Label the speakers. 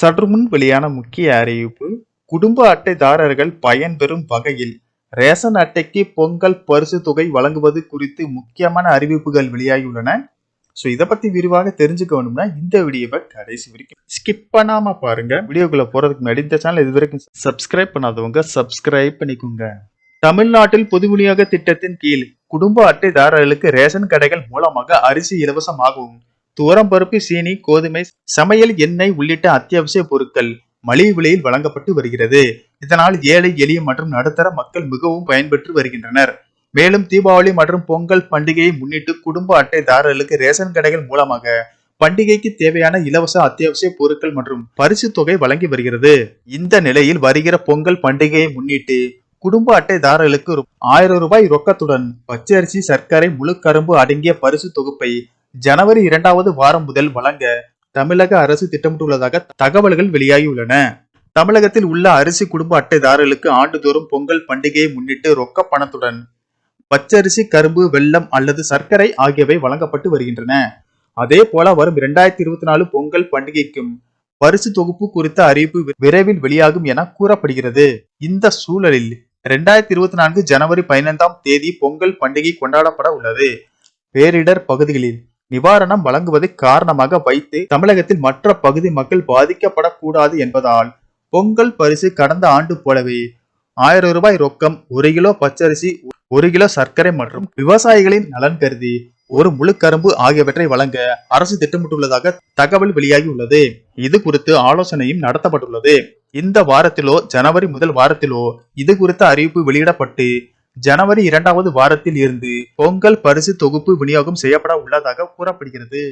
Speaker 1: சற்றுமுன் வெளியான முக்கிய அறிவிப்பு. குடும்ப அட்டைதாரர்கள் பயன்பெறும் வகையில் ரேஷன் அட்டைக்கு பொங்கல் பரிசு தொகை வழங்குவது குறித்து முக்கியமான அறிவிப்புகள் வெளியாகியுள்ளன. இதை பத்தி விரிவாக தெரிஞ்சுக்கணும்னா இந்த வீடியோவை கடைசி வரைக்கும் ஸ்கிப் பண்ணாம பாருங்க. வீடியோக்குள்ள போறதுக்கு முன்னாடி இந்த சேனல் இது வரைக்கும் சப்ஸ்கிரைப் பண்ணாதவங்க சப்ஸ்கிரைப் பண்ணிக்கோங்க. தமிழ்நாட்டில் பொது விநியோக திட்டத்தின் கீழ் குடும்ப அட்டைதாரர்களுக்கு ரேஷன் கடைகள் மூலமாக அரிசி இலவசமாகவும், துவரம்பருப்பு, சீனி, கோதுமை, சமையல் எண்ணெய் உள்ளிட்ட அத்தியாவசிய பொருட்கள் மலிவு விலையில் வழங்கப்பட்டு வருகிறது. இதனால் ஏழை, எளிய மற்றும் நடுத்தர மக்கள் மிகவும் பயன்பெற்று வருகின்றனர். மேலும் தீபாவளி மற்றும் பொங்கல் பண்டிகையை முன்னிட்டு குடும்ப அட்டைதாரர்களுக்கு ரேஷன் கடைகள் மூலமாக பண்டிகைக்கு தேவையான இலவச அத்தியாவசிய பொருட்கள் மற்றும் பரிசு தொகை வழங்கி வருகிறது. இந்த நிலையில் வருகிற பொங்கல் பண்டிகையை முன்னிட்டு குடும்ப அட்டைதாரர்களுக்கு 1000 ரூபாய் ரொக்கத்துடன் பச்சரிசி, சர்க்கரை, முழு கரும்பு அடங்கிய பரிசு தொகுப்பை ஜனவரி 2வது வாரம் முதல் வழங்க தமிழக அரசு திட்டமிட்டுள்ளதாக தகவல்கள் வெளியாகியுள்ளன. தமிழகத்தில் உள்ள அரிசி குடும்ப அட்டைதாரர்களுக்கு ஆண்டுதோறும் பொங்கல் பண்டிகையை முன்னிட்டு ரொக்க பணத்துடன் பச்சரிசி, கரும்பு, வெல்லம் அல்லது சர்க்கரை ஆகியவை வழங்கப்பட்டு வருகின்றன. அதே போல வரும் 2024 பொங்கல் பண்டிகைக்கும் பரிசு தொகுப்பு குறித்த அறிவிப்பு விரைவில் வெளியாகும் என கூறப்படுகிறது. இந்த சூழலில் 2024 ஜனவரி 15ஆம் தேதி பொங்கல் பண்டிகை கொண்டாடப்பட உள்ளது. பேரிடர் பகுதிகளில் நிவாரணம் வழங்குவதை காரணமாக வைத்து தமிழகத்தில் மற்ற பகுதி மக்கள் பாதிக்கப்படக்கூடாது என்பதால் பொங்கல் பரிசு கடந்த ஆண்டு போலவே 1000 ரூபாய் ரொக்கம், 1 கிலோ பச்சரிசி, 1 கிலோ சர்க்கரை மற்றும் விவசாயிகளின் நலன் கருதி ஒரு முழு கரும்பு ஆகியவற்றை வழங்க அரசு திட்டமிட்டுள்ளதாக தகவல் வெளியாகி உள்ளது. இது குறித்து ஆலோசனையும் நடத்தப்பட்டுள்ளது. இந்த வாரத்திலோ ஜனவரி முதல் வாரத்திலோ இது குறித்த அறிவிப்பு வெளியிடப்பட்டு ஜனவரி 2வது வாரத்தில் இருந்து பொங்கல் பரிசு தொகுப்பு விநியோகம் செய்யப்பட உள்ளதாக கூறப்படுகிறது.